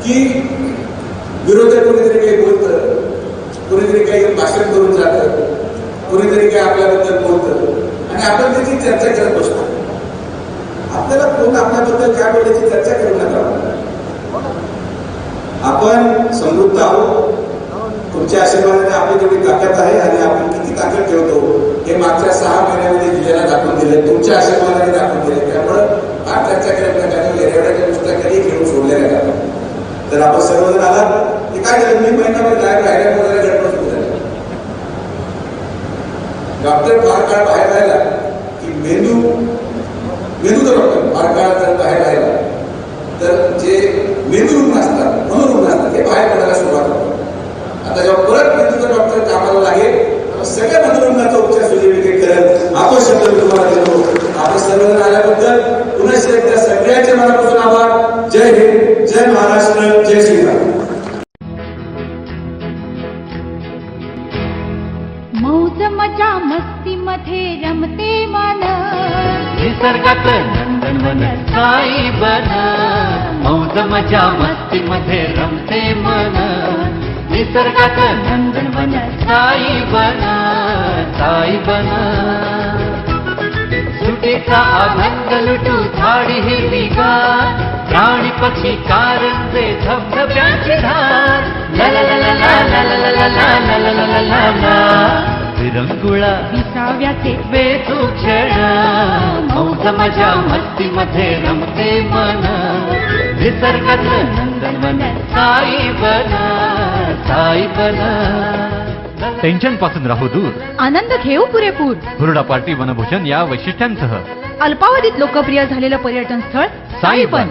की विरोधक कोणीतरी काही बोलतं, कोणीतरी काही भाषण करून जातं, कोणीतरी काही आपल्याबद्दल बोलतं आणि आपण त्याची चर्चा करत बसतो. आपल्याला कोण आपल्याबद्दल काय बोलायची चर्चा करू नका. आपण समृद्ध आहोत. तुमच्या आशीर्वादाने आपली तेवढी ताकद आहे आणि आपण किती ताकद ठेवतो हे मागच्या 6 महिन्यामध्ये जिल्ह्याला दाखवून दिले, तुमच्या आशीर्वादाने दाखवून दिले. त्यामुळं फार चर्चा करत नका. एवढ्या नुसत्या कधी खेळून सोडले नका. तर आपण सर्वजण आलात ते काय झालं, मी महिनाभर बाहेर वगैरे गडबड सुरू झाली. डॉक्टर फार काळ बाहेर राहिला की मेंदूचा डॉक्टर फार काळ जर बाहेर राहिला तर जे मेंदू रुग्ण असतात, मनोरुग्ण असतात ते बाहेर पडायला सुरुवात होतात. आता जेव्हा परत मेंदूचा डॉक्टर कामाला लागेल तेव्हा सगळ्या मनोरुग्णाचा उपचार सुजय करेल. आपण शब्द तुम्हाला देतो. आपण सर्वजण आल्याबद्दल पुन्हा एकदा सगळ्यांचे मनापासून आभार. जय हिंद, जय महाराष्ट्र, जय श्रीराम. मौज मजा मस्ती मध्ये रमते मन, निसर्गात नंदनवन साई बन. मौज मजा मस्ती मध्ये रमते मन, निसर्गात नंदनवन साई बन, साई बन. सुटीचा आनंद लुटू झाडी हिरवीगार, प्राणी पक्षी कारंजे धबधब्यांची धार. ला ला ला ला ला ला ला ला ला ला ला ला ला ला ला. विरंगुळा विसाव्याचे वेचू क्षण, मौज मजा मस्ती मध्ये रमते मन, निसर्गातलं नंदनवन साई बन, साई बन. टेन्शन पासून राहू दूर, आनंद घेऊ पुरेपूर. हुरडा पार्टी वनभूषण या वैशिष्ट्यांसह अल्पावधीत लोकप्रिय झालेलं पर्यटन स्थळ साईबन.